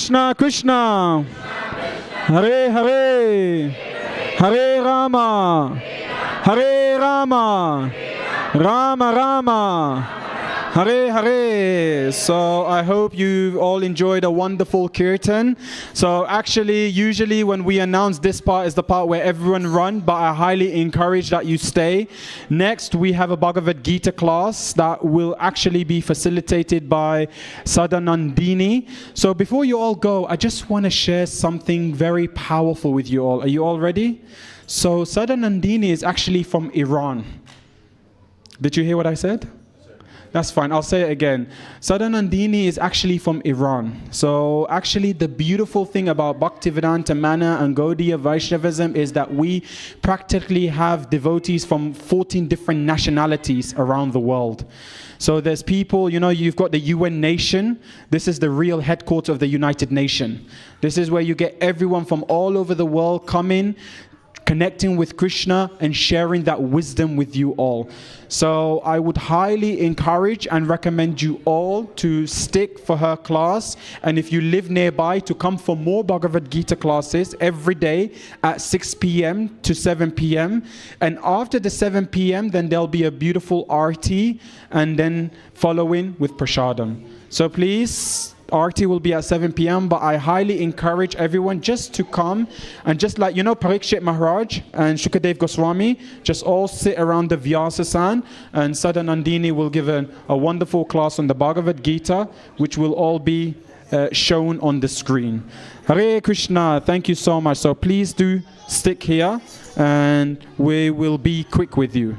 Krishna Krishna, Hare Hare, Hare Rama, Hare Rama, Rama Rama, Hare Hare. So I hope you all enjoyed a wonderful kirtan. So actually, usually when we announce this part is the part where everyone run, but I highly encourage that you stay. Next, we have a Bhagavad Gita class that will actually be facilitated by Sadanandini. So before you all go, I just want to share something very powerful with you all. Are you all ready? So Sadanandini is actually from Iran. Did you hear what I said? That's fine. I'll say it again. Sadanandini is actually from Iran. So actually the beautiful thing about Bhaktivedanta Manor and Gaudiya Vaishnavism is that we practically have devotees from 14 different nationalities around the world. So there's people, you know, you've got the UN nation. This is the real headquarters of the United Nations. This is where you get everyone from all over the world coming, connecting with Krishna and sharing that wisdom with you all. So I would highly encourage and recommend you all to stick for her class, and if you live nearby, to come for more Bhagavad Gita classes every day at 6 p.m. to 7 p.m. And after the 7 p.m. then there'll be a beautiful arti and then following with prasadam. So please, Arti will be at 7 p.m. but I highly encourage everyone just to come and just like, you know, Parikshit Maharaj and Shukadev Goswami, just all sit around the Vyasasan, and Sadanandini will give a wonderful class on the Bhagavad Gita, which will all be shown on the screen. Hare Krishna, thank you so much. So please do stick here and we will be quick with you.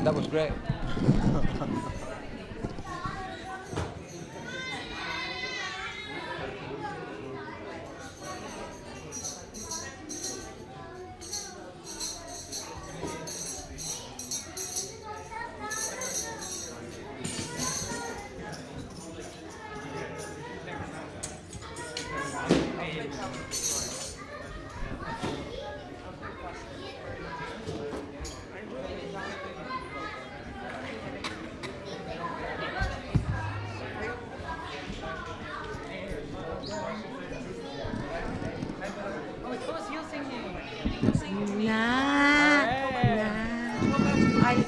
That was great.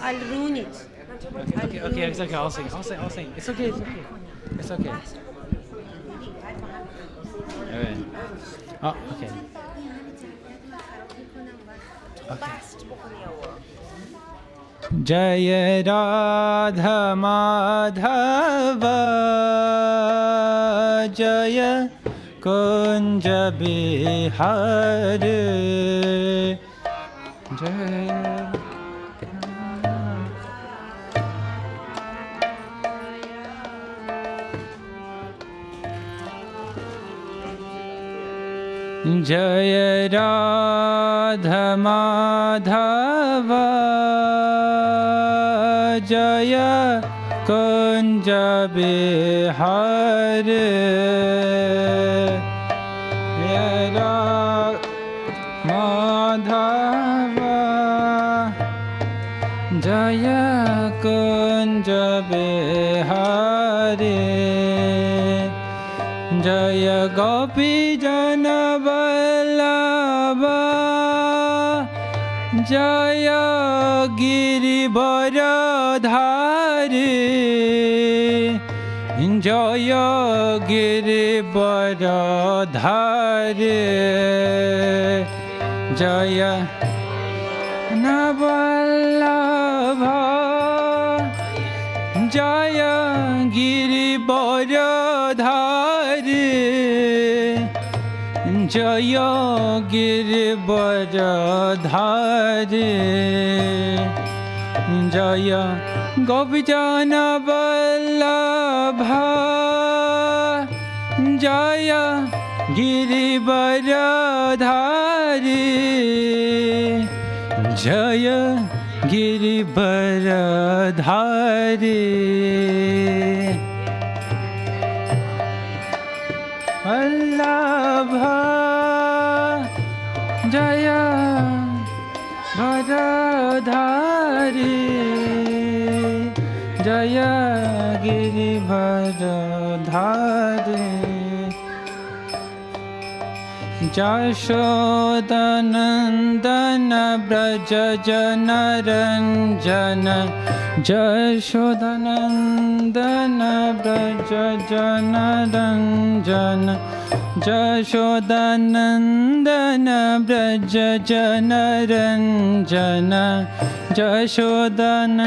I'll ruin it. Okay, it's okay. I'll sing. It's okay. It's okay. Oh, okay. Jaya Radha Madhava Jaya Kunja Bihari Jaya Jaya Radha Madhava Jaya Kunja Bihari Jaya Madhava Jaya Kunja Bihari Jaya Gopi Jana Vallabha Jaya Girivaradhari Jaya Girivaradhari Jaya Navallabha Jaya Girivaradhari Jaya Girivaradhari Jaya Gopijana Vallabha Jaya Girivaradhari Jaya Girivaradhari Vallabh Jai वरधारी Jai Girivardhari यशोदनन्दन Vraj जनरञ्जन यशोदनन्दन Vraj जनरञ्जन यशोदनन्दन Vraj जनरञ्जन यशोदनन्दन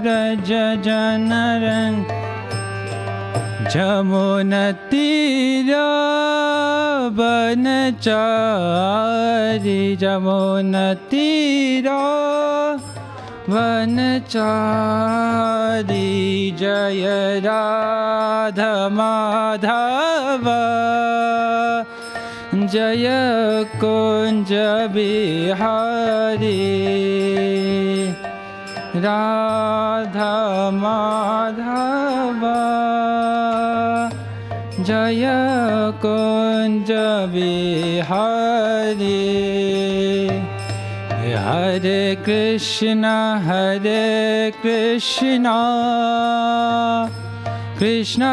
Vraj जनरञ्जन जमुनतीरा वनचारी जमुनतीरा वनचारी Jai Radha Madhav Jai Kunj Bihari Radha Madhav Jai Kunj Bihari Hare Krishna Krishna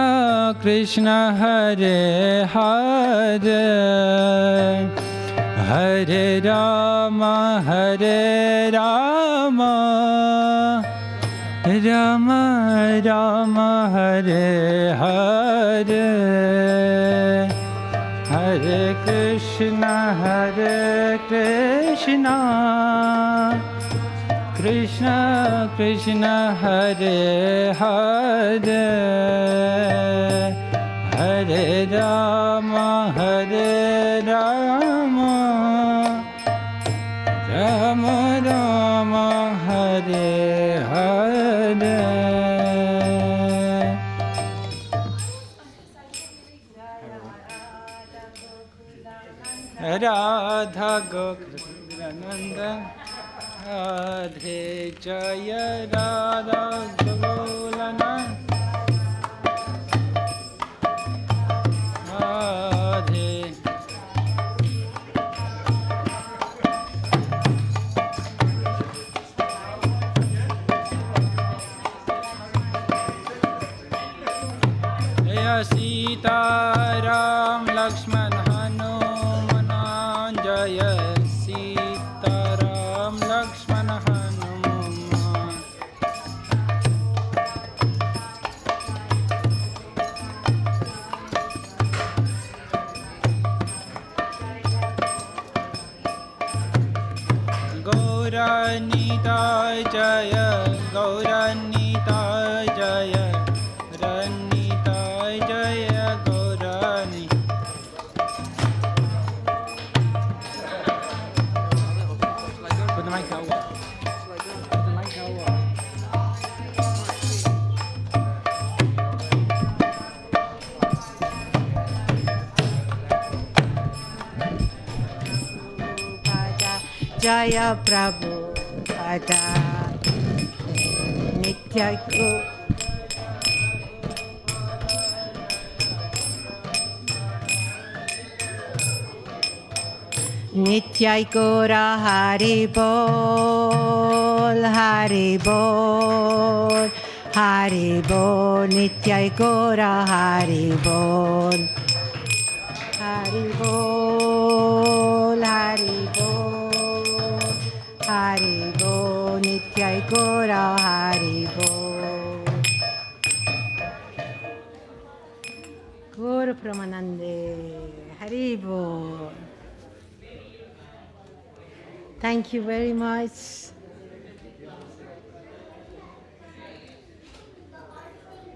Krishna Hare Hare Hare Ram Ram Ram Hare Hare Hare Krishna Krishna Krishna Hare Hare Hare Ram Ram Ram Hare Hare Radha गोकुलानंदन Radhe Jai Radha Gokulanand Radhe Jai Sitaram Lakshman Hanuman Jai Sitaram Lakshman Hanuman Gauranitai Jai Gauranitai Jai रनीताय Jai गौरानी Put the mic out. Put the mic out. Jaya Prabhu Pada Nitya Go Nitya Gora Hari Bol Hari Bol Hari Bol Nitya Gora Hari Bol Hari Bol Hari Bol Hari Bol Nitya Gora Hari Bol Gora Pramanande Hari Bol. Thank you very much.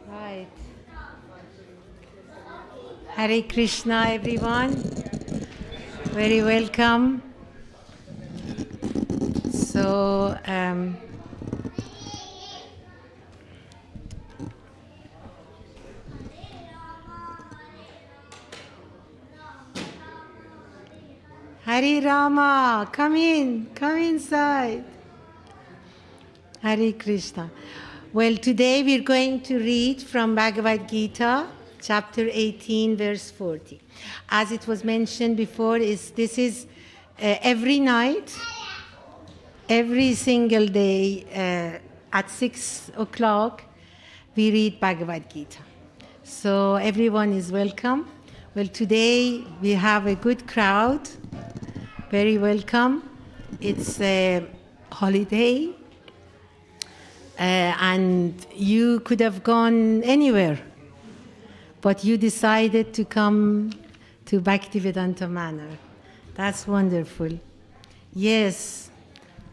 Right. Hare Krishna, everyone. Very welcome. So, Hare Rama, come inside. Hare Krishna. Well, today we're going to read from Bhagavad Gita, chapter 18, verse 40. As it was mentioned before, this is every night, every single day at 6 o'clock, we read Bhagavad Gita. So everyone is welcome. Well, today we have a good crowd. Very welcome. It's a holiday, and you could have gone anywhere, but you decided to come to Bhaktivedanta Manor. That's wonderful. Yes,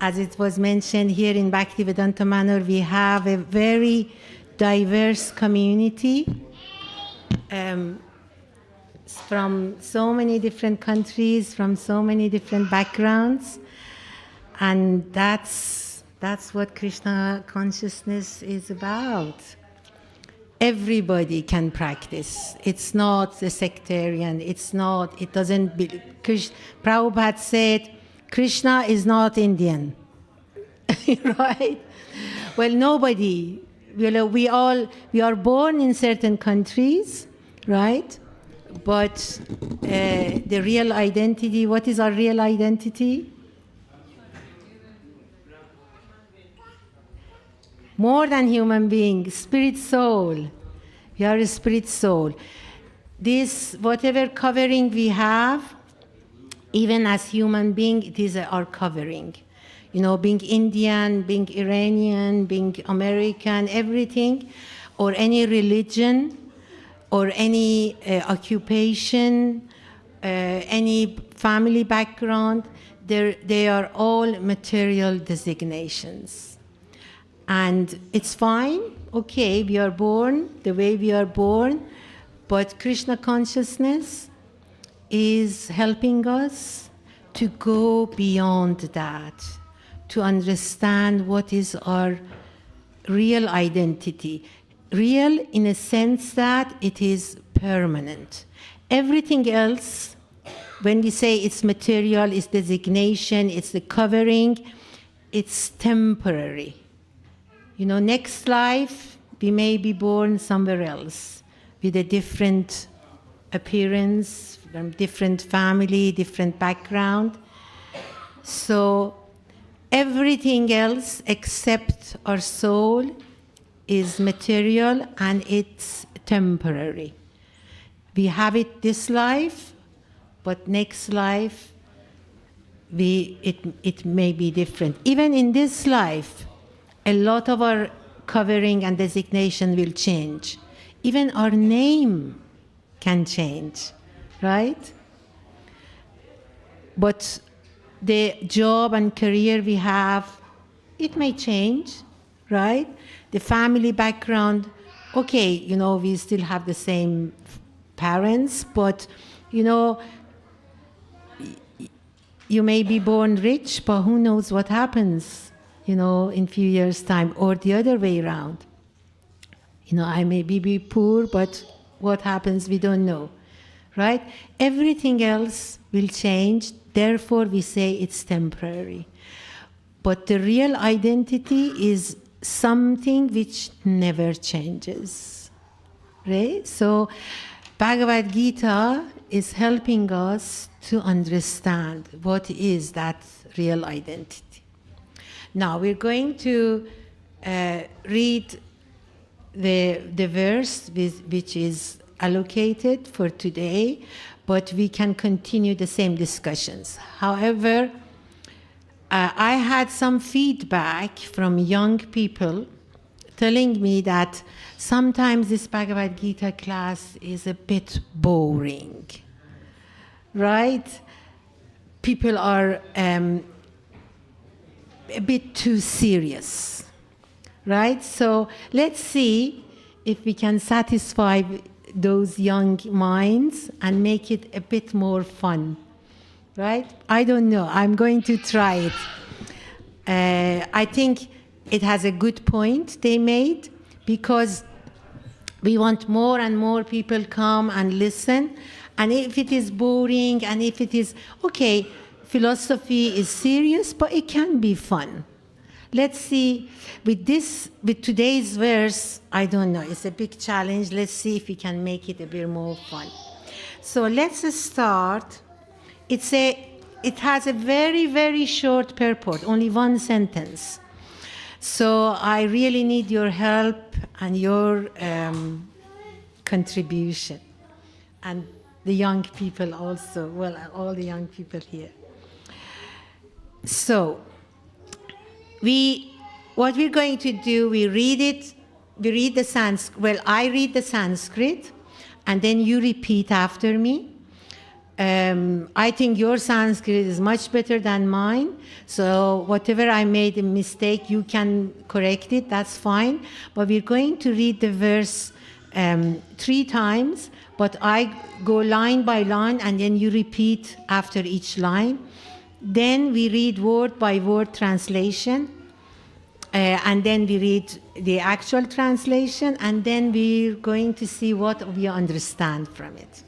as it was mentioned here in Bhaktivedanta Manor, we have a very diverse community from so many different countries, from so many different backgrounds, and that's what Krishna consciousness is about. Everybody can practice. It's not a sectarian. It doesn't be. Prabhupada said, Krishna is not Indian. Right? Well, nobody. We are born in certain countries, right? But the real identity, what is our real identity? More than human being, spirit soul. We are a spirit soul. This, whatever covering we have, even as human being, it is our covering. Being Indian, being Iranian, being American, everything, or any religion, or any occupation, any family background, they are all material designations. And it's fine, okay, we are born the way we are born, but Krishna consciousness is helping us to go beyond that, to understand what is our real identity. Real in a sense that it is permanent. Everything else, when we say it's material, it's designation, it's the covering, it's temporary. Next life, we may be born somewhere else with a different appearance, from different family, different background. So everything else except our soul is material and it's temporary. We have it this life, but next life, it may be different. Even in this life, a lot of our covering and designation will change. Even our name can change, right? But the job and career we have, it may change, right? The family background, okay, we still have the same parents, but, you may be born rich, but who knows what happens, in few years' time, or the other way around. I may be poor, but what happens, we don't know, right? Everything else will change, therefore we say it's temporary. But the real identity is something which never changes, right? So Bhagavad Gita is helping us to understand what is that real identity. Now we're going to read the verse which is allocated for today, but we can continue the same discussions. However, I had some feedback from young people telling me that sometimes this Bhagavad Gita class is a bit boring, right? People are a bit too serious, right? So let's see if we can satisfy those young minds and make it a bit more fun, right? I don't know. I'm going to try it. I think it has a good point they made, because we want more and more people come and listen. And if it is boring, and if it is, okay, philosophy is serious, but it can be fun. Let's see, with today's verse, I don't know, it's a big challenge. Let's see if we can make it a bit more fun. So let's start. It has a very, very short purport, only one sentence. So I really need your help and your contribution. And the young people also, well, all the young people here. So, what we're going to do, we read the Sanskrit, well, I read the Sanskrit, and then you repeat after me. I think your Sanskrit is much better than mine, so whatever I made a mistake, you can correct it, that's fine. But we're going to read the verse 3 times, but I go line by line, and then you repeat after each line. Then we read word by word translation, and then we read the actual translation, and then we're going to see what we understand from it.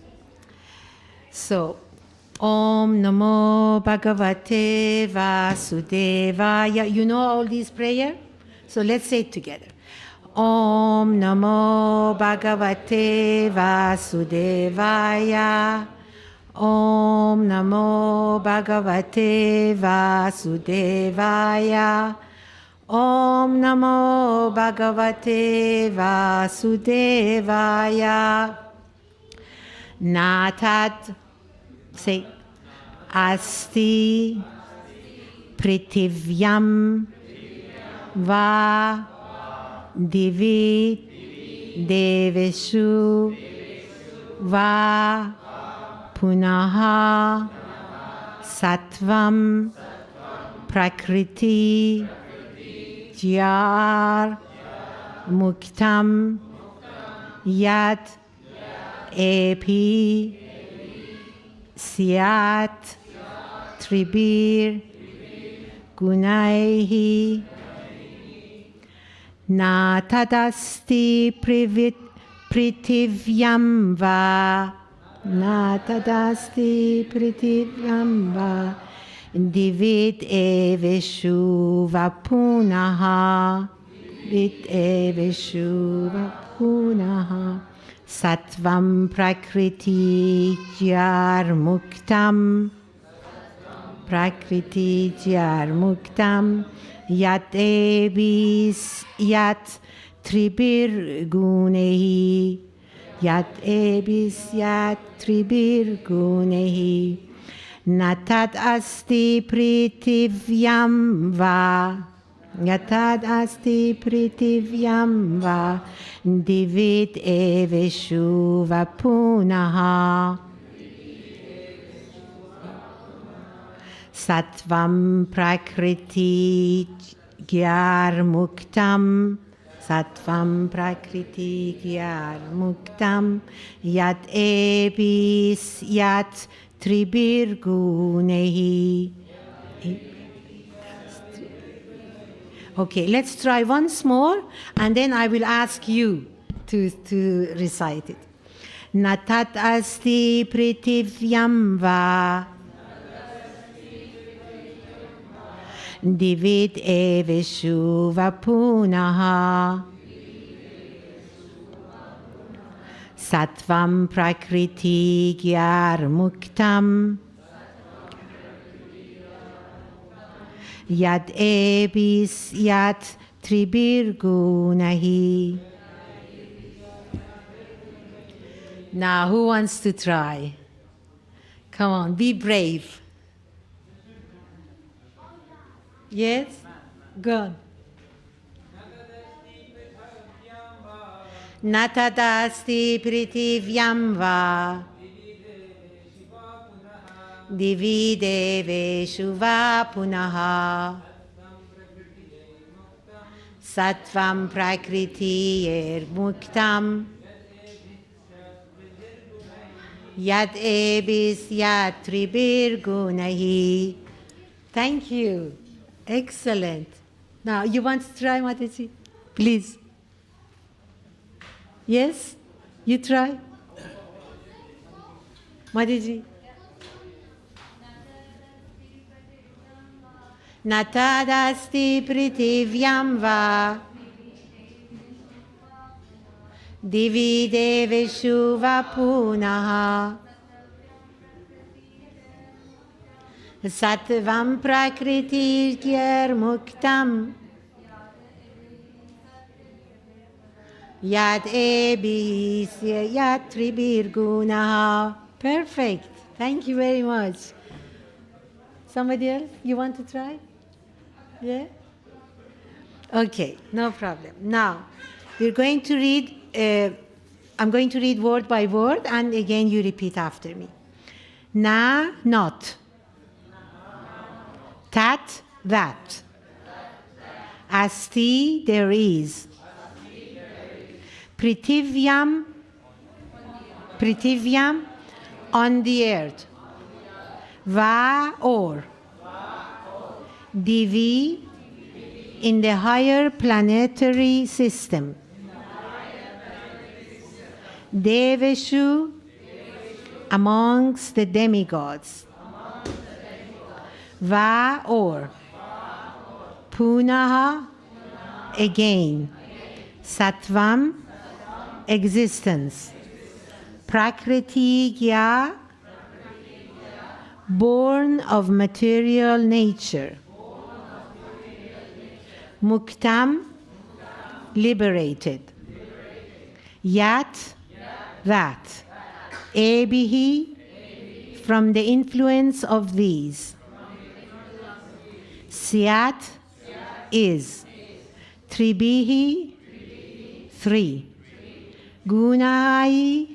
So, Om Namo Bhagavate Vasudevaya. You know all these prayers? So let's say it together. Om Namo Bhagavate Vasudevaya. Om Namo Bhagavate Vasudevaya. Om Namo Bhagavate Vasudevaya. Natad, say, Asti Pritivyam Va Divi Deveshu Va Punaha Sattvam Prakriti Jyar Muktam Yat Epi Syat Tribir Gunaihi Na Tadasti Pritivyam Va Na Tadasti Pritivyam Va Divit Eveshu Vapunaha Divit Eveshu Vapunaha Sattvam Prakriti Jyar Muktam Prakriti Jyar Muktam Yat Ebis Yat Tribir Gunehi Yat Ebis Yat Tribir Gunehi Natad Asti Pritivyam Va Yatad Asti Pritivyam Va Divit Eveshu Vapunaha Sattvam Prakriti Gyar Muktam Sattvam Prakriti Gyar Muktam Yat Ebis Yat Tribir Gunehi. Okay, let's try once more, and then I will ask you to recite it. Natat asti pritivyam va divit eveshu vapunaha sattvam prakriti gyar muktam Yad ebis yat tribir gunahi. Now, who wants to try? Come on, be brave. Yes? Go on. Natadasti pritivyam va Divideve Shuva Punaha Sattvam Prakriti Er Muktam Yad Ebis Yad Tribir Gunahi. Thank you. Excellent. Now, you want to try, Mataji? Please. Yes? You try? Mataji? natadasti pritivyam va divi deveshu va punaha Sattvam prakritirkyar muktam yad ebhisya yad tribirgunaha. Perfect. Thank you very much. Somebody else? You want to try? Yeah? Okay, no problem. Now, we're going to read, I'm going to read word by word, and again you repeat after me. Na, not. Tat, that. Asti, there is. Pritivyam, on the earth. Va, or. Divi, in the higher planetary system. Deveshu, amongst the demigods. Va, or. Punaha, again. Sattvam, existence. Prakriti Gya, born of material nature. Muktam, liberated. Yat, that. Ebihi, from the influence of these. Syat, is. Tribihi, three. Gunai,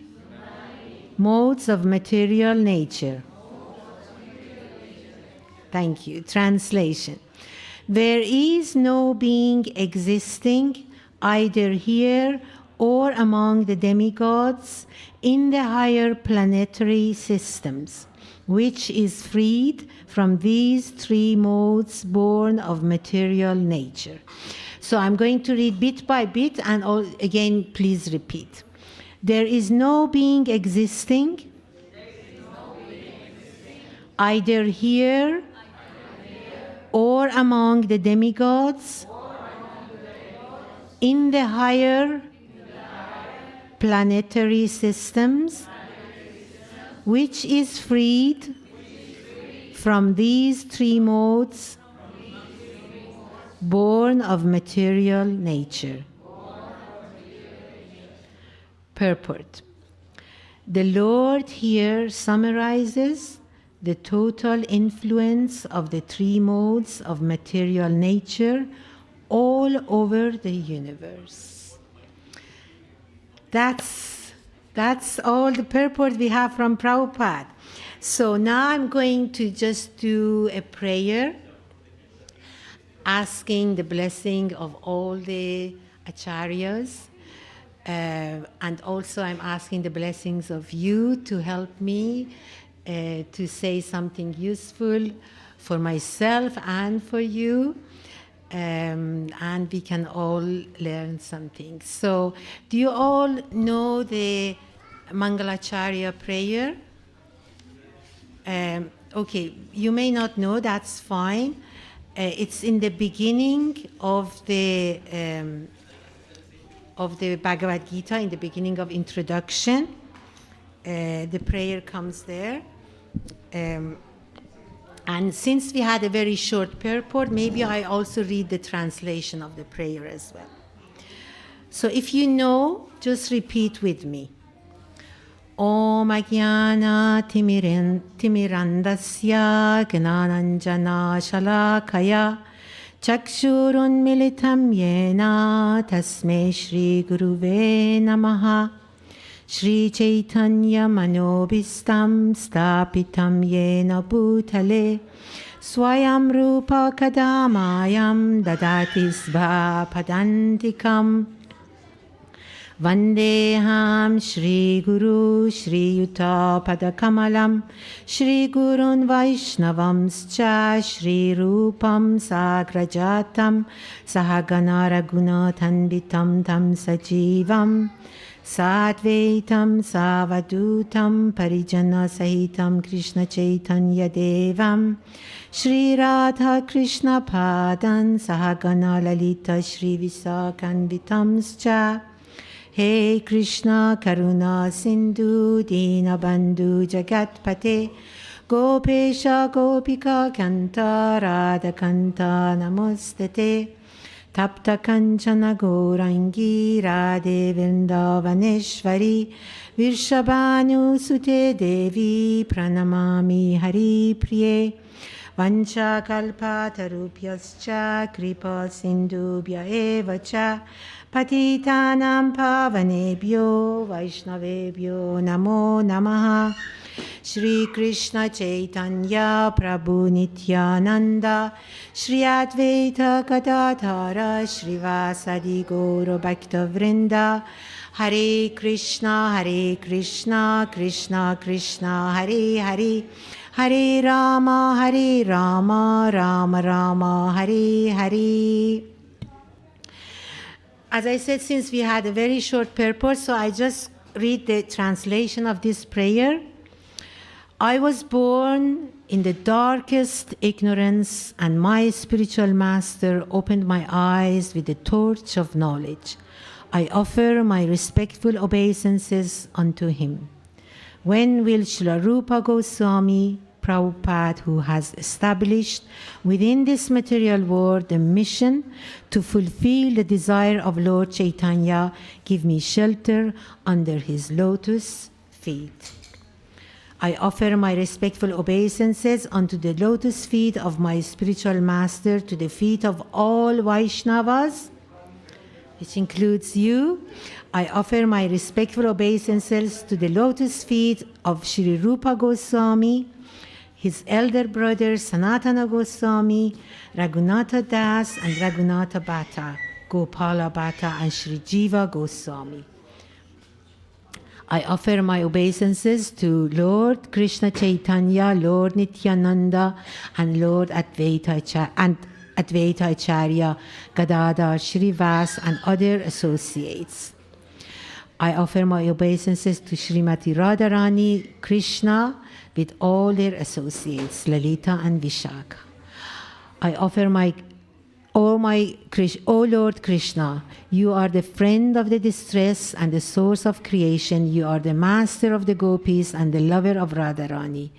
modes of material nature. Thank you. Translation. There is no being existing either here or among the demigods in the higher planetary systems, which is freed from these three modes born of material nature. So I'm going to read bit by bit, and again, please repeat. There is no being existing either here or among the demigods in the higher planetary systems, which is freed from these three modes born of material nature. Purport. The Lord here summarizes the total influence of the three modes of material nature all over the universe. That's all the purport we have from Prabhupada. So now I'm going to just do a prayer asking the blessing of all the acharyas. And also I'm asking the blessings of you to help me to say something useful for myself and for you. And we can all learn something. So do you all know the Mangalacharya prayer? Okay, you may not know, that's fine. It's in the beginning of the Bhagavad Gita, in the beginning of introduction. The prayer comes there. And since we had a very short purport, maybe I also read the translation of the prayer as well. So if you know, just repeat with me. Om Ajnana Timirandasya Gnananjana Shalakaya Chakshurun Militam Yena Tasme Shri Guruve Namaha Shri Chaitanya Manobhistam Stapitam Yena Bhutale Swayam Rupa Kadamayam Dadati Sva Padantikam Vandeham Shri Guru Shri Yuta Padakamalam Shri Gurun Vaishnavamscha Shri Rupam Sagrajatam Sahagana Raguna Tanditam Tam Sajivam Sadvaitam Savadutam Parijana Sahitam Krishna Chaitanya Devam Shri Radha Krishna Padan Sahagana Lalita Shri Visakanvitamscha Hey Krishna Karuna Sindhu Dinabandhu Jagatpate Gopesha Gopika Kanta Radha Kanta Namostate Tapta Kanchana Gourangi Radhe Vrindavaneshwari Virshabhanu Sute Devi Pranamami Hari Priye Vancha Kalpatarupyascha Kripa Sindhubhya Eva Cha Patitanam Pavanebhyo Vaishnavebhyo Namo Namaha Shri Krishna Chaitanya Prabhu Nityananda Shri Advaita Gadadhara Shri Vasadi Gaura Bhakta Vrinda Hare Krishna Krishna Krishna Hare Hare Hare Rama Rama Rama Hare Hare. As I said, since we had a very short purpose, so I just read the translation of this prayer. I was born in the darkest ignorance, and my spiritual master opened my eyes with the torch of knowledge. I offer my respectful obeisances unto him. When will Srila Rupa Goswami Prabhupada, who has established within this material world the mission to fulfill the desire of Lord Chaitanya, give me shelter under his lotus feet? I offer my respectful obeisances unto the lotus feet of my spiritual master, to the feet of all Vaishnavas, which includes you. I offer my respectful obeisances to the lotus feet of Sri Rupa Goswami, his elder brother Sanatana Goswami, Raghunatha Das and Raghunatha Bhatta, Gopala Bhatta and Sri Jiva Goswami. I offer my obeisances to Lord Krishna Chaitanya, Lord Nityananda, and Lord Advaita Acharya, Gadadhar, Srivas, and other associates. I offer my obeisances to Srimati Radharani, Krishna, with all their associates, Lalita and Vishaka. I offer O Lord Krishna, you are the friend of the distress and the source of creation. You are the master of the gopis and the lover of Radharani.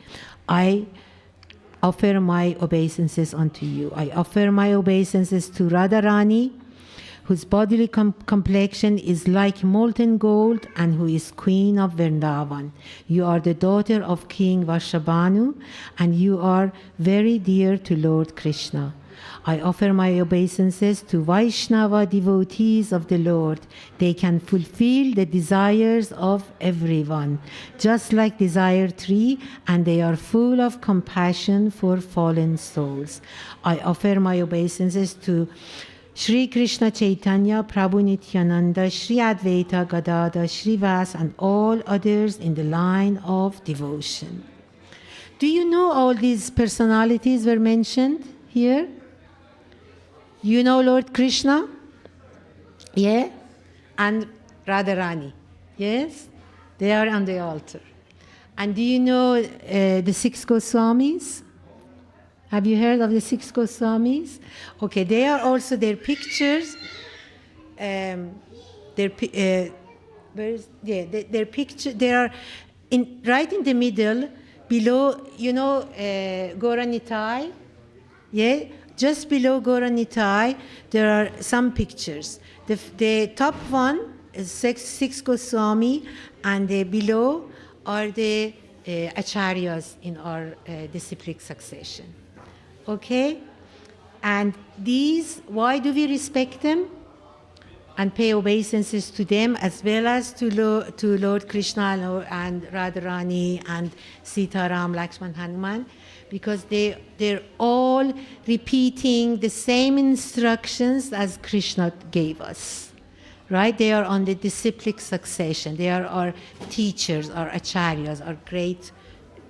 I offer my obeisances unto you. I offer my obeisances to Radharani, whose bodily complexion is like molten gold and who is queen of Vrindavan. You are the daughter of King Varshabhanu, and you are very dear to Lord Krishna. I offer my obeisances to Vaishnava devotees of the Lord. They can fulfill the desires of everyone, just like Desire Tree, and they are full of compassion for fallen souls. I offer my obeisances to Shri Krishna Chaitanya, Prabhu Nityananda, Shri Advaita Gadadhar, Srivas, and all others in the line of devotion. Do you know all these personalities were mentioned here? You know Lord Krishna? Yeah? And Radharani? Yes? They are on the altar. And do you know the 6 Goswamis? Have you heard of the 6 Goswamis? Okay, they are also their pictures. Their picture. They are right in the middle, below. You know, Gaura Nitai. Yeah, just below Gaura Nitai, there are some pictures. The top one is 6 Goswami, and below are the acharyas in our disciplic succession. Okay? And these, why do we respect them and pay obeisances to them, as well as to Lord Krishna and Radharani and Sita, Ram, Lakshman, Hanuman? Because they're all repeating the same instructions as Krishna gave us. Right? They are on the disciplic succession. They are our teachers, our acharyas, our great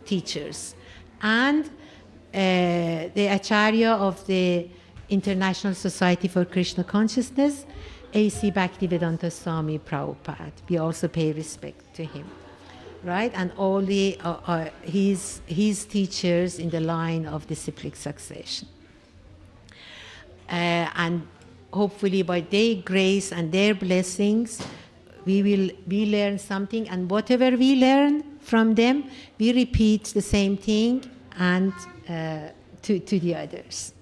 teachers. And the Acharya of the International Society for Krishna Consciousness, A.C. Bhaktivedanta Swami Prabhupada. We also pay respect to him, right? And all the his teachers in the line of disciplic succession. And hopefully by their grace and their blessings, we learn something, and whatever we learn from them, we repeat the same thing and to the others.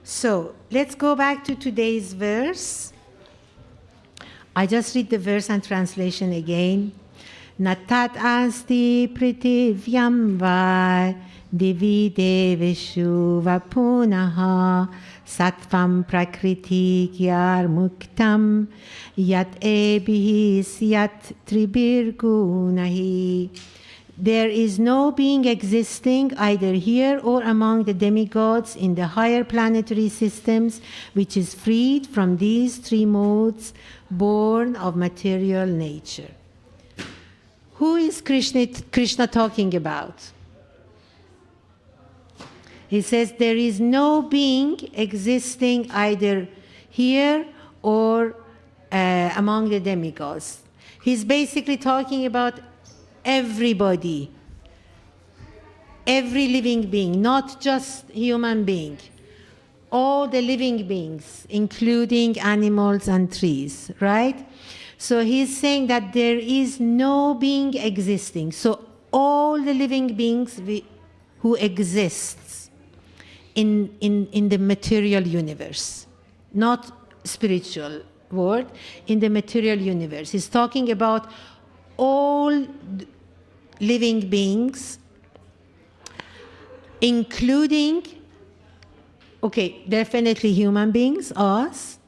So let's go back to today's verse. I just read the verse and translation again. Natat asti pritivyam va divi deveshu vapunaha sattvam prakriti gyar muktam yat ebihis yat tribirgunahi. There is no being existing either here or among the demigods in the higher planetary systems which is freed from these three modes born of material nature. Who is Krishna talking about? He says there is no being existing either here or among the demigods. He's basically talking about everybody, every living being, not just human being, all the living beings, including animals and trees, right? So he's saying that there is no being existing. So all the living beings who exists in the material universe, not spiritual world, in the material universe. He's talking about all living beings, including, okay, definitely human beings, us,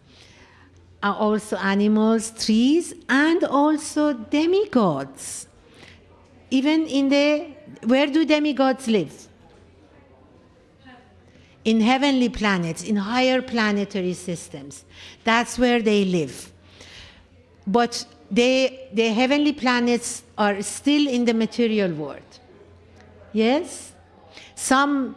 also animals, trees, and also demigods. Even where do demigods live? In heavenly planets, in higher planetary systems. That's where they live. But the heavenly planets are still in the material world. Yes? Some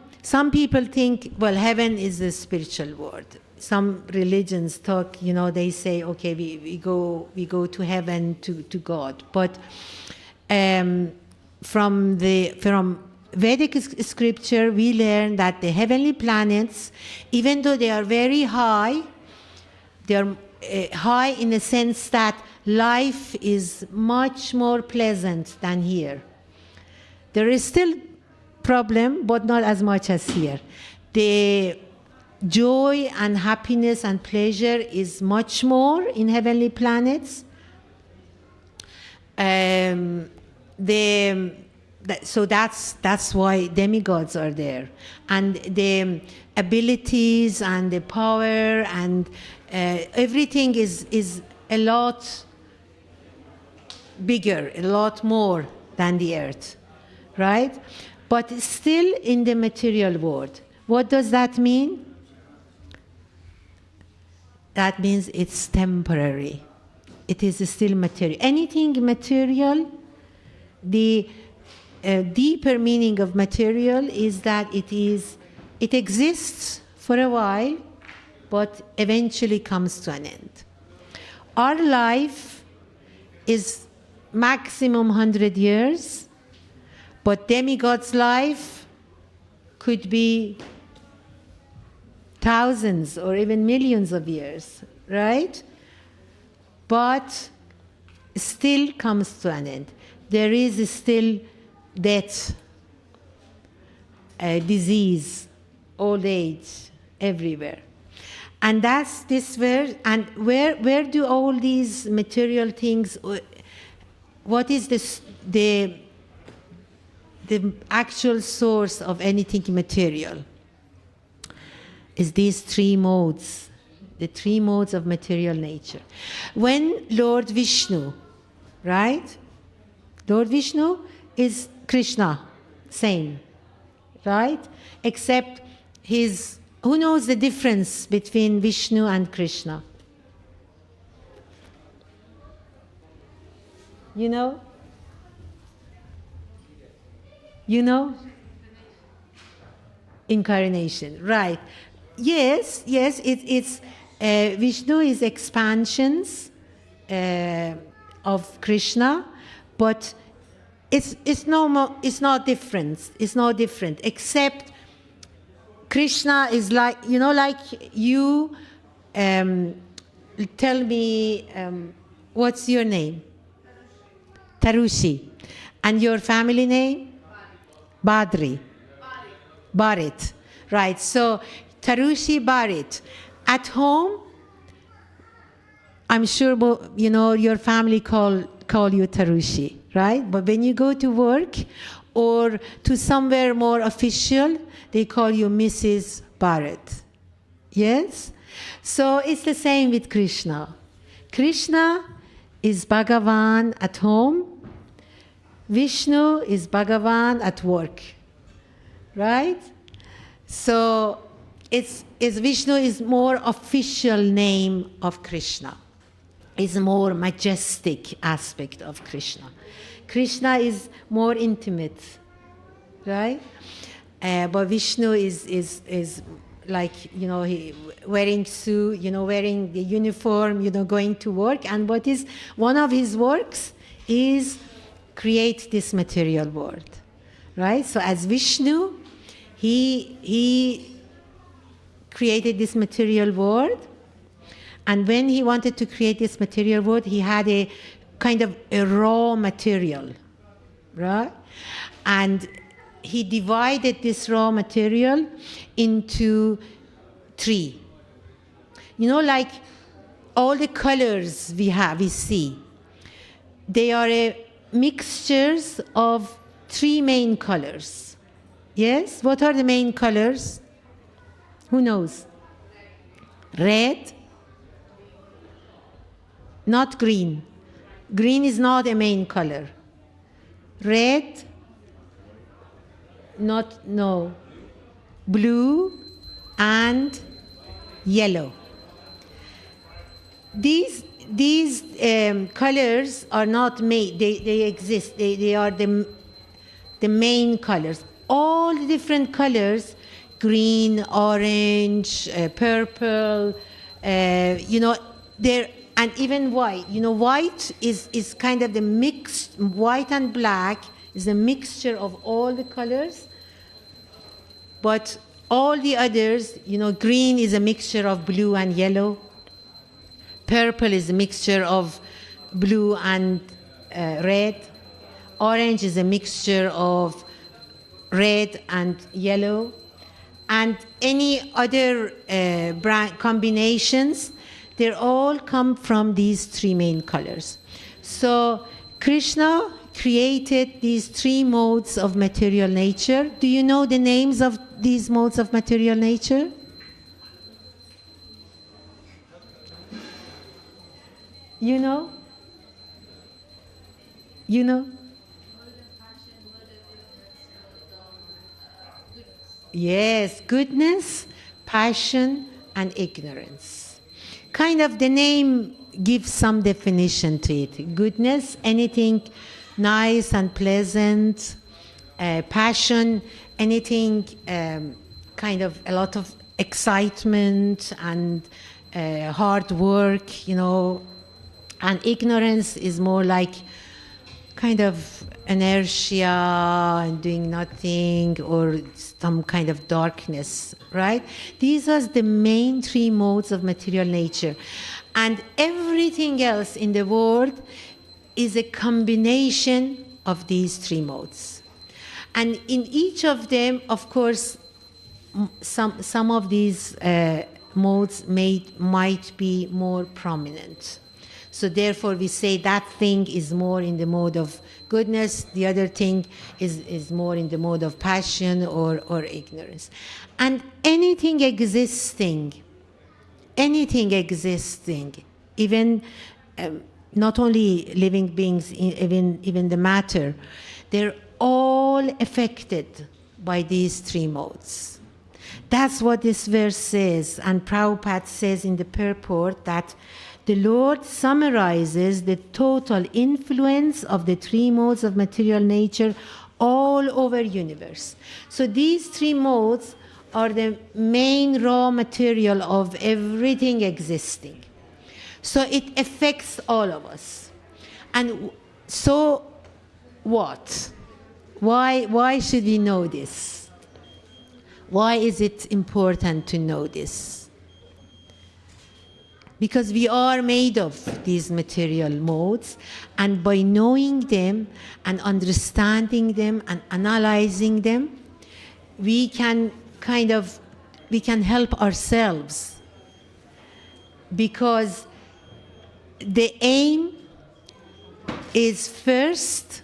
people think, well, heaven is the spiritual world. Some religions talk, they say, okay, we go to heaven, to God. But from Vedic scripture, we learn that the heavenly planets, even though they are very high, they are high in the sense that life is much more pleasant than here. There is still problem, but not as much as here. The joy and happiness and pleasure is much more in heavenly planets. So that's why demigods are there, and the abilities and the power and everything is a lot bigger, a lot more than the earth, right? But still in the material world. What does that mean? That means it's temporary. It is still material. Anything material, the deeper meaning of material is that it exists for a while, but eventually comes to an end. Our life is maximum 100 years, but demigod's life could be thousands or even millions of years, right? But still comes to an end. There is still death, disease, old age, everywhere. And that's this verse. And where do all these material things, what is the actual source of anything material? Is these three modes, the three modes of material nature. When Lord Vishnu, right? Lord Vishnu is Krishna, same, right? Except who knows the difference between Vishnu and Krishna? You know? You know? Incarnation, right. Yes, it's Vishnu is expansions of Krishna, but it's not different. It's no different, except Krishna is like, like you. Tell me, what's your name? Tarushi. And your family name? Badri. Barit. Right. So Tarushi Barit. At home, I'm sure your family call you Tarushi, right? But when you go to work or to somewhere more official, they call you Mrs. Bharat. Yes? So it's the same with Krishna. Krishna is Bhagavan at home. Vishnu is Bhagavan at work. Right? So Vishnu is more official name of Krishna. It's more majestic aspect of Krishna. Krishna is more intimate, right? But Vishnu is like, he wearing suit, wearing the uniform, going to work. And what is one of his works is create this material world, right? So as Vishnu, he created this material world. And when he wanted to create this material world, he had a kind of a raw material, right? And he divided this raw material into three. Like all the colors we see, they are mixtures of three main colors. Yes? What are the main colors? Who knows? Red. Not green. Green is not a main color. Red. No. Blue and yellow. These colors are not made. They exist. They are the main colors. All the different colors, green, orange, purple, they're, and even white. White is kind of the mixed, white and black is a mixture of all the colors. But all the others, green is a mixture of blue and yellow. Purple is a mixture of blue and red. Orange is a mixture of red and yellow. And any other combinations, they all come from these three main colors. So Krishna created these three modes of material nature. Do you know the names of these modes of material nature? You know? Yes, goodness, passion, and ignorance. Kind of the name gives some definition to it. Goodness, anything nice and pleasant. Passion, anything kind of a lot of excitement and hard work, And ignorance is more like kind of inertia and doing nothing or some kind of darkness, right? These are the main three modes of material nature. And everything else in the world is a combination of these three modes. And in each of them, of course, some of these modes might be more prominent. So therefore, we say that thing is more in the mode of goodness, the other thing is more in the mode of passion or ignorance. And anything existing, even not only living beings, even the matter, they're all affected by these three modes. That's what this verse says, and Prabhupada says in the purport that the Lord summarizes the total influence of the three modes of material nature all over universe. So these three modes are the main raw material of everything existing. So it affects all of us. And so what? Why should we know this? Why is it important to know this? Because we are made of these material modes, and by knowing them and understanding them and analyzing them, we can help ourselves. Because the aim is first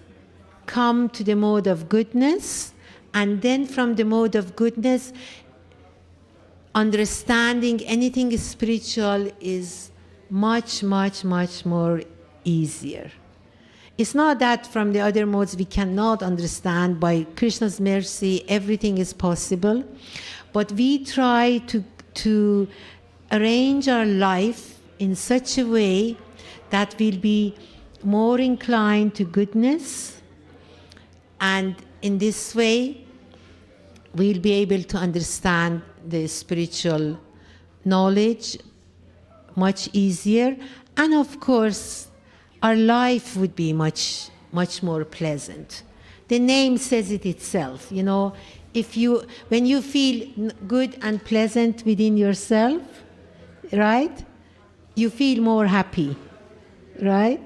come to the mode of goodness, and then from the mode of goodness, understanding anything spiritual is much, much, much more easier. It's not that from the other modes we cannot understand. By Krishna's mercy, everything is possible. But we try to arrange our life in such a way that we'll be more inclined to goodness. And in this way, we'll be able to understand the spiritual knowledge much easier. And of course, our life would be much, much more pleasant. The name says it itself. You know, when you feel good and pleasant within yourself, right, you feel more happy, right?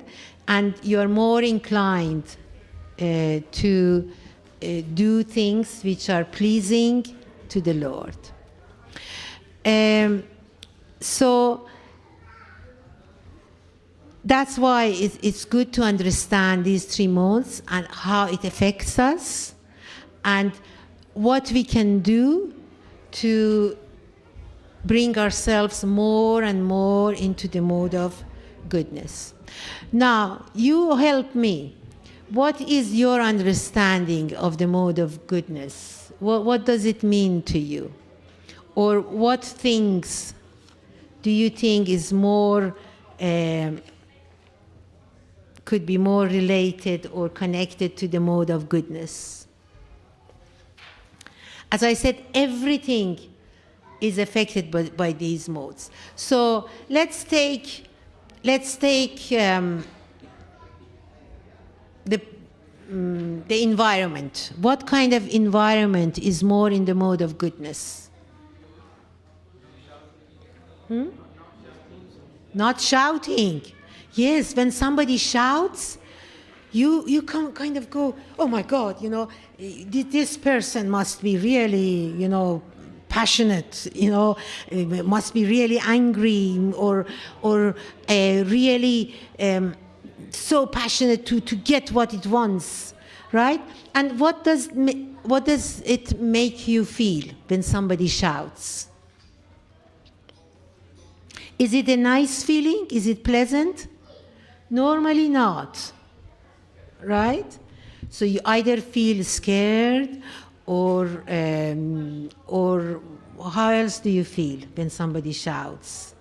And you're more inclined to do things which are pleasing to the Lord. So that's why it's good to understand these three modes and how it affects us and what we can do to bring ourselves more and more into the mode of goodness. Now, you help me. What is your understanding of the mode of goodness? What does it mean to you? Or what things do you think is more, could be more related or connected to the mode of goodness? As I said, everything is affected by these modes. So let's take the environment. What kind of environment is more in the mode of goodness? Not shouting. Yes, when somebody shouts, you can kind of go, oh my God, you know, this person must be really, you know, passionate, you know, must be really angry or really so passionate to get what it wants, right? And what does it make you feel when somebody shouts? Is it a nice feeling? Is it pleasant? Normally not, right? So you either feel scared or how else do you feel when somebody shouts?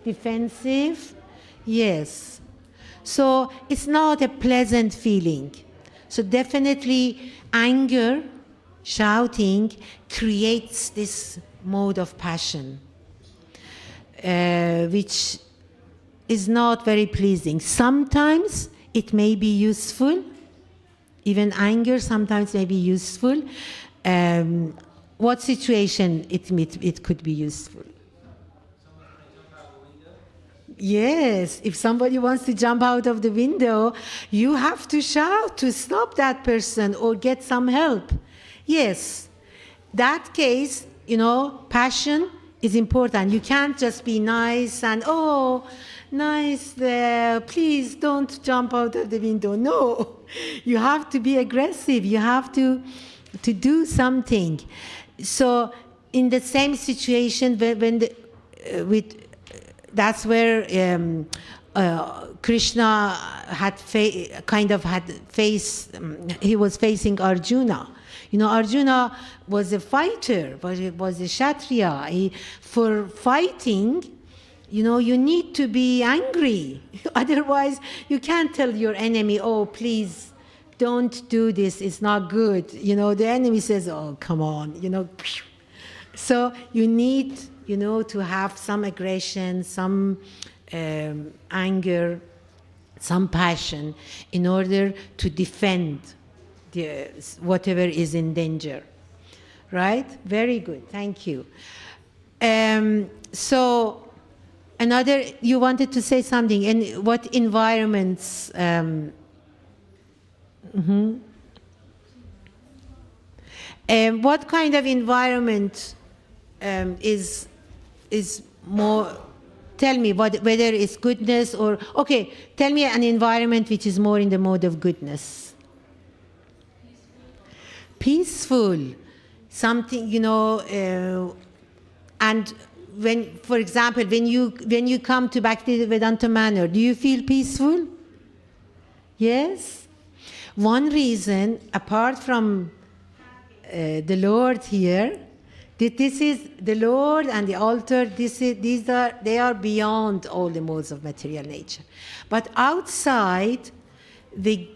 Defensive? Yes. So it's not a pleasant feeling. So definitely anger, shouting, creates this mode of passion, which is not very pleasing. Sometimes it may be useful. Even anger sometimes may be useful. What situation it could be useful? Yes, if somebody wants to jump out of the window, you have to shout to stop that person or get some help. Yes, that case, you know, passion is important. You can't just be nice and, oh, nice, please don't jump out of the window. No, you have to be aggressive. You have to do something. So in the same situation, that's where Krishna he was facing Arjuna. You know, Arjuna was a fighter, but he was a Kshatriya. For fighting, you know, you need to be angry. Otherwise, you can't tell your enemy, oh, please, don't do this, it's not good. The enemy says, oh, come on, So you need, to have some aggression, some anger, some passion in order to defend whatever is in danger. Right? Very good. Thank you. So another, you wanted to say something. And what environments? What kind of environment is more? Tell me whether it's goodness or okay. Tell me an environment which is more in the mode of goodness. Peaceful, something and when, for example, when you come to Bhaktivedanta Manor, do you feel peaceful? Yes. One reason, apart from the Lord here, that this is the Lord and the altar. They are beyond all the modes of material nature. But outside, the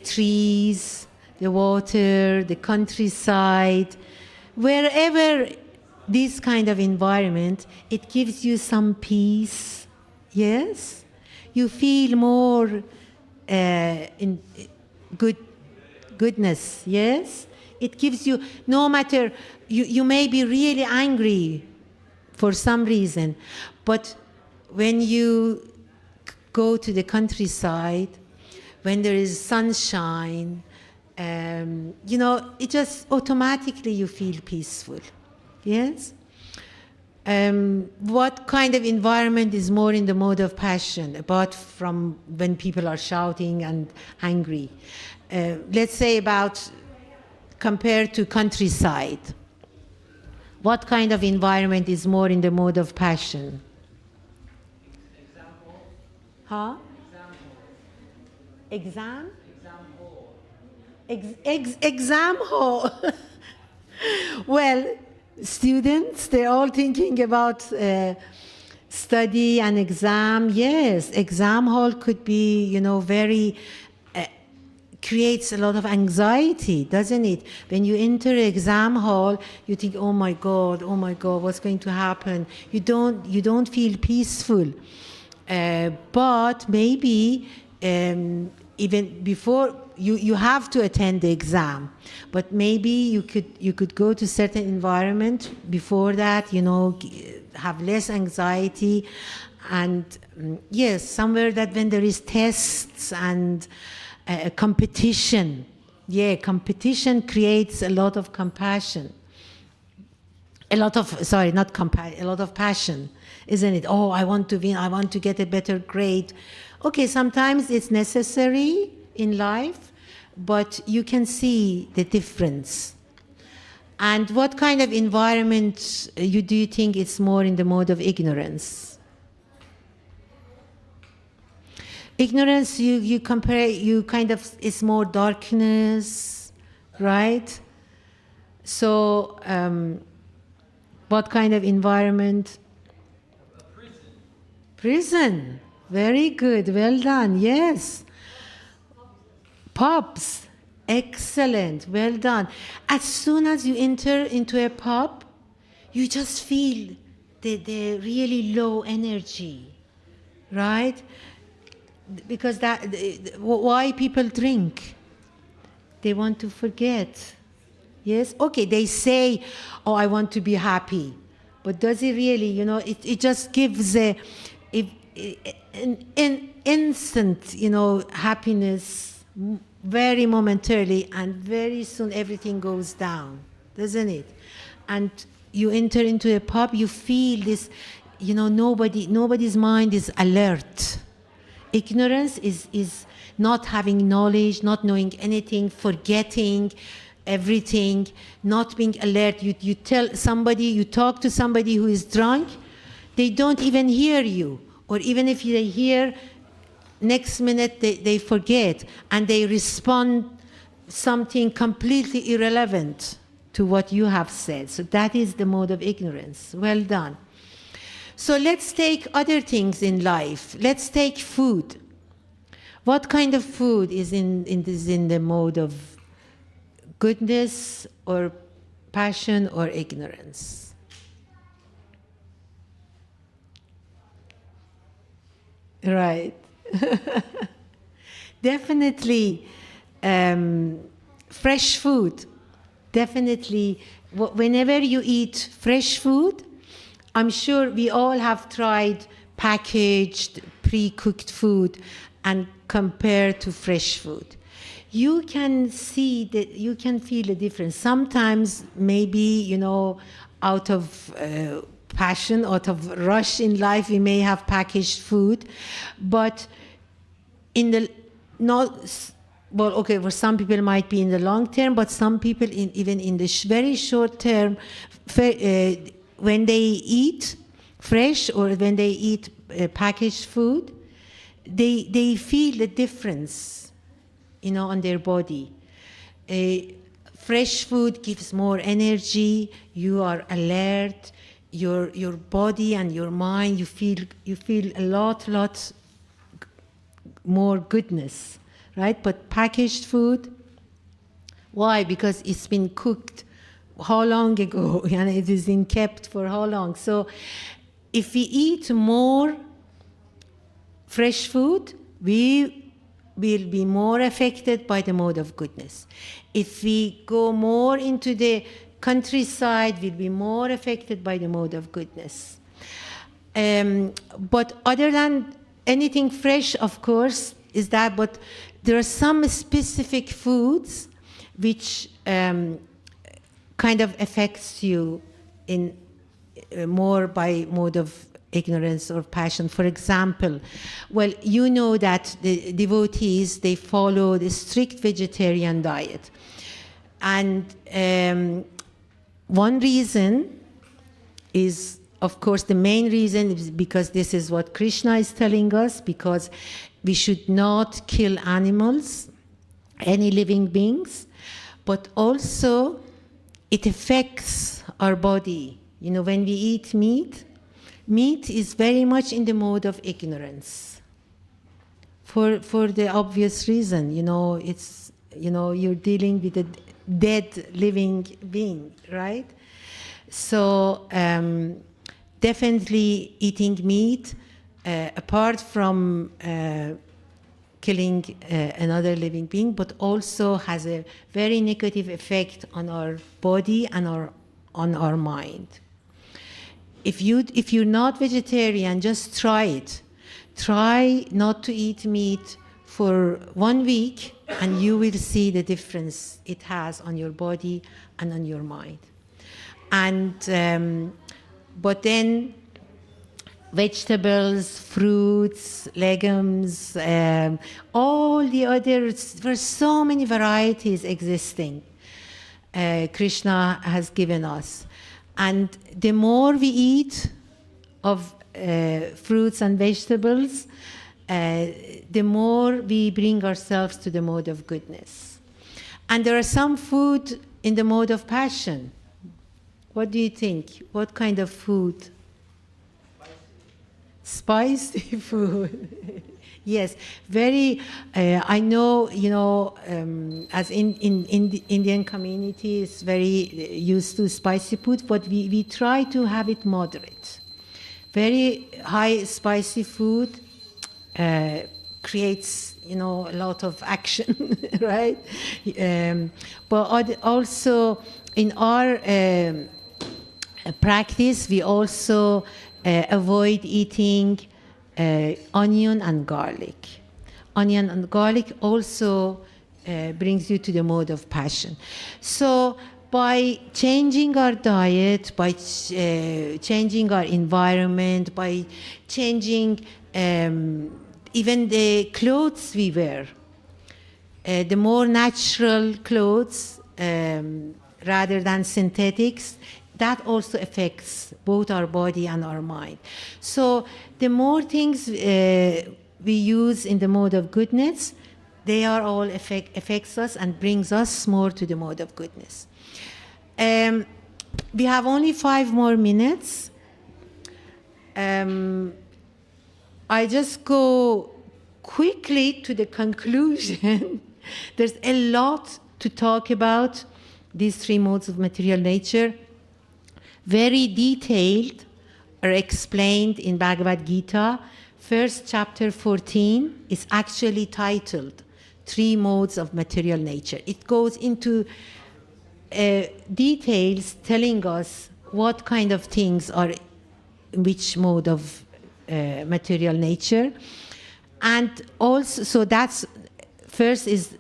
trees, the water, the countryside, wherever this kind of environment, it gives you some peace. Yes, you feel more in goodness. Yes, it gives you, no matter, you may be really angry for some reason, but when you go to the countryside, when there is sunshine, it just automatically you feel peaceful. Yes? What kind of environment is more in the mode of passion, apart from when people are shouting and angry? Let's say compared to countryside. What kind of environment is more in the mode of passion? Huh? Exam? Exam hall. Well, students, they're all thinking about study and exam. Yes, exam hall could be, very, creates a lot of anxiety, doesn't it? When you enter exam hall, you think, oh my God, what's going to happen? You don't feel peaceful. But maybe even before, you have to attend the exam, but maybe you could go to certain environment before that, have less anxiety, and yes, somewhere that when there is tests and competition, competition creates a lot of compassion. A lot of passion, isn't it? Oh, I want to win, I want to get a better grade. Okay, sometimes it's necessary in life, but you can see the difference. And what kind of environment do you think is more in the mode of ignorance? Ignorance, you compare, it's more darkness, right? So, what kind of environment? Prison. Very good. Well done. Yes. Pubs. Excellent. Well done. As soon as you enter into a pub, you just feel the really low energy, right? Because why people drink? They want to forget. Yes? Okay, they say, oh, I want to be happy. But does it really, it just gives an instant, happiness, very momentarily, and very soon everything goes down, doesn't it? And you enter into a pub, you feel this, nobody's mind is alert. Ignorance is not having knowledge, not knowing anything, forgetting everything, not being alert. You talk to somebody who is drunk, they don't even hear you. Or even if they hear, next minute they forget and they respond something completely irrelevant to what you have said. So that is the mode of ignorance. Well done. So let's take other things in life. Let's take food. What kind of food is in the mode of goodness or passion or ignorance? Right. Definitely fresh food. Definitely, whenever you eat fresh food, I'm sure we all have tried packaged, pre-cooked food and compare to fresh food. You can see that, you can feel the difference. Sometimes maybe, out of passion, out of rush in life, we may have packaged food, but in the well, okay, for some people it might be in the long term, but some people even in the very short term, when they eat fresh or when they eat packaged food, they feel the difference, on their body. Fresh food gives more energy. You are alert. Your body and your mind, you feel a lot more goodness, right? But packaged food, why? Because it's been cooked how long ago, and it is been kept for how long? So if we eat more fresh food, we will be more affected by the mode of goodness. If we go more into the countryside, we'll be more affected by the mode of goodness. But other than anything fresh, of course, is that, but there are some specific foods which kind of affects you in more by mode of ignorance or passion. For example, well, you know that the devotees, they follow the strict vegetarian diet. And one reason is, of course, the main reason is because this is what Krishna is telling us, because we should not kill animals, any living beings, but also it affects our body. When we eat meat, meat is very much in the mode of ignorance. For the obvious reason, it's, you're dealing with a dead living being, right? So definitely eating meat, apart from killing another living being, but also has a very negative effect on our body and on our mind. If you're not vegetarian, just try it. Try not to eat meat for 1 week, and you will see the difference it has on your body and on your mind. And but then vegetables, fruits, legumes, all the others, there's so many varieties existing. Krishna has given us. And the more we eat of fruits and vegetables, the more we bring ourselves to the mode of goodness. And there are some food in the mode of passion. What do you think? What kind of food? Spicy food. Yes, very. I know, as in the Indian community, is very used to spicy food, but we try to have it moderate. Very high spicy food creates, a lot of action, right? But also in our practice, we also avoid eating onion and garlic. Onion and garlic also brings you to the mode of passion. So by changing our diet, by changing our environment, by changing even the clothes we wear, the more natural clothes rather than synthetics, that also affects both our body and our mind. So the more things we use in the mode of goodness, they are all affects us and brings us more to the mode of goodness. We have only 5 more minutes. I just go quickly to the conclusion. There's a lot to talk about these three modes of material nature. Very detailed are explained in Bhagavad Gita. First chapter 14 is actually titled Three Modes of Material Nature. It goes into details telling us what kind of things are in which mode of material nature. And also, so that's first is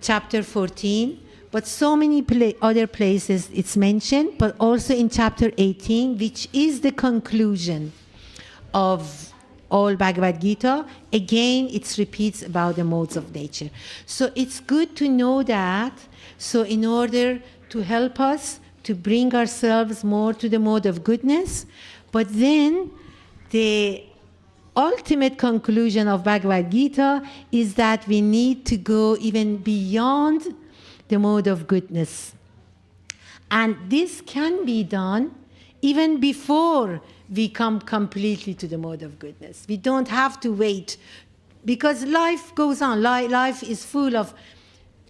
chapter 14, but so many other places it's mentioned, but also in chapter 18, which is the conclusion of all Bhagavad Gita. Again, it repeats about the modes of nature. So it's good to know that. So in order to help us to bring ourselves more to the mode of goodness, but then the ultimate conclusion of Bhagavad Gita is that we need to go even beyond the mode of goodness. And this can be done even before we come completely to the mode of goodness. We don't have to wait, because life goes on. Life is full of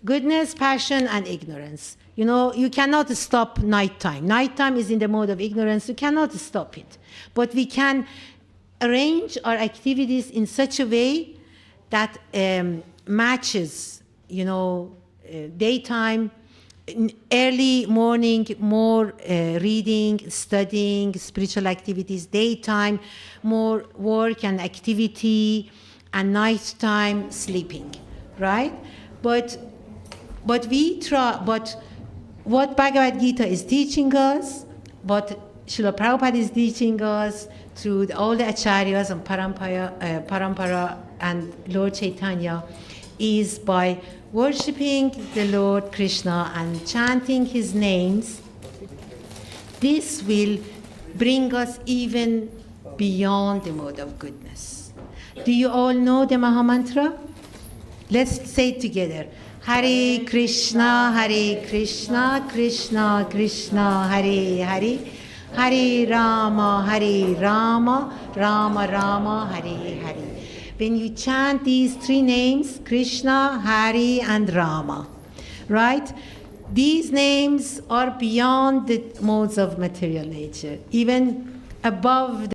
goodness, passion, and ignorance. You know, you cannot stop nighttime. Nighttime is in the mode of ignorance. You cannot stop it. But we can arrange our activities in such a way that matches, daytime, early morning, more reading, studying, spiritual activities, daytime, more work and activity, and nighttime, sleeping, right? But what Bhagavad Gita is teaching us, what Srila Prabhupada is teaching us through all the acharyas and parampara and Lord Chaitanya, is by worshipping the Lord Krishna and chanting his names. This will bring us even beyond the mode of goodness. Do you all know the Mahamantra? Let's say it together. Hare Krishna, Krishna Krishna, Hare Hare, Hare Rama, Rama Rama, Hare Hare. When you chant these three names, Krishna, Hari, and Rama, right? These names are beyond the modes of material nature, even above